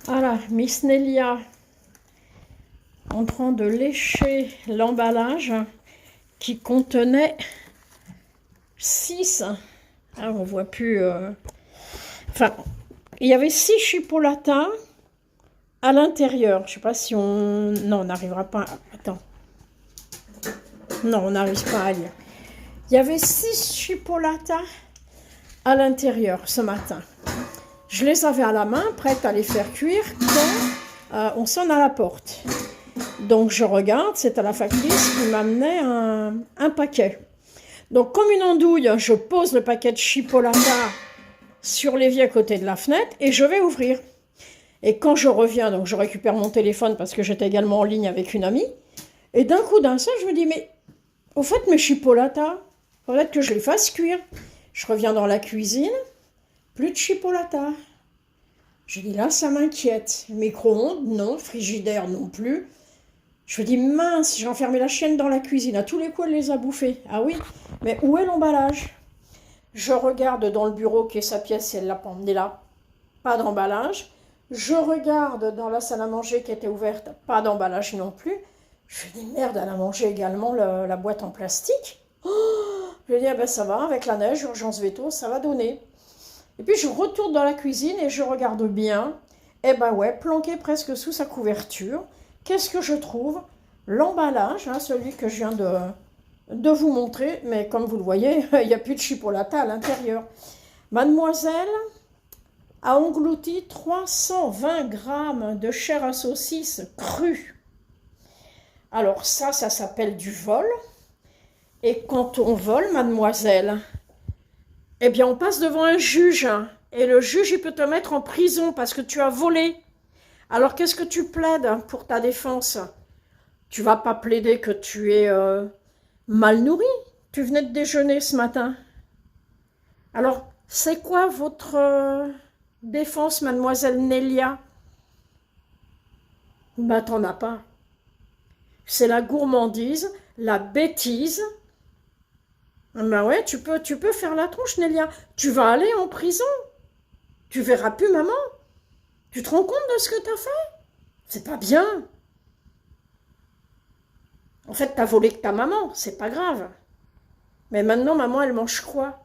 Voilà, Miss Nelia en train de lécher l'emballage qui contenait 6. Ah, on voit plus. Enfin, il y avait 6 chipolatas à l'intérieur. Je sais pas si on. Non, on n'arrivera pas. Attends. Non, on n'arrive pas à lire. Il y avait 6 chipolatas à l'intérieur ce matin. Je les avais à la main, prête à les faire cuire quand on sonne à la porte. Donc je regarde, c'est à la factrice qui m'amenait un paquet. Donc comme une andouille, je pose le paquet de chipolata sur l'évier à côté de la fenêtre et je vais ouvrir. Et quand je reviens, donc je récupère mon téléphone parce que j'étais également en ligne avec une amie. Et d'un coup d'un seul, je me dis, mais au fait mes chipolatas, faudrait que je les fasse cuire. Je reviens dans la cuisine, plus de chipolata. Je dis là, ça m'inquiète. Micro-ondes, non. Frigidaire, non plus. Je me dis, mince, j'ai enfermé la chienne dans la cuisine. À tous les coups, elle les a bouffés. Ah oui, mais où est l'emballage? Je regarde dans le bureau qui est sa pièce, elle l'a emmené là. Pas d'emballage. Je regarde dans la salle à manger qui était ouverte. Pas d'emballage non plus. Je me dis, merde, elle a mangé également la boîte en plastique. Oh, je me dis, ah ben ça va, avec la neige, urgence veto, ça va donner. Et puis je retourne dans la cuisine et je regarde bien. Eh ben ouais, planqué presque sous sa couverture. Qu'est-ce que je trouve? L'emballage, hein, celui que je viens de vous montrer. Mais comme vous le voyez, il n'y a plus de chipolata à l'intérieur. Mademoiselle a englouti 320 grammes de chair à saucisse crue. Alors ça s'appelle du vol. Et quand on vole, mademoiselle, eh bien, on passe devant un juge. Et le juge, il peut te mettre en prison parce que tu as volé. Alors, qu'est-ce que tu plaides pour ta défense? Tu vas pas plaider que tu es mal nourri. Tu venais de déjeuner ce matin. Alors, c'est quoi votre défense, mademoiselle Nelia? Ben, t'en as pas. C'est la gourmandise, la bêtise. Ben ouais, tu peux faire la tronche, Nelia. Tu vas aller en prison. Tu verras plus maman. Tu te rends compte de ce que t'as fait? C'est pas bien. En fait, t'as volé que ta maman, c'est pas grave. Mais maintenant, maman, elle mange quoi?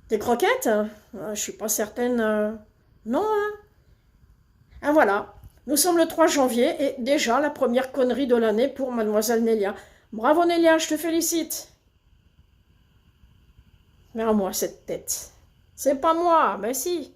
Des croquettes? Je suis pas certaine. Non, hein? Ah voilà. Nous sommes le 3 janvier et déjà la première connerie de l'année pour mademoiselle Nelia. Bravo Nelia, je te félicite. Mais à moi cette tête. C'est pas moi, mais si.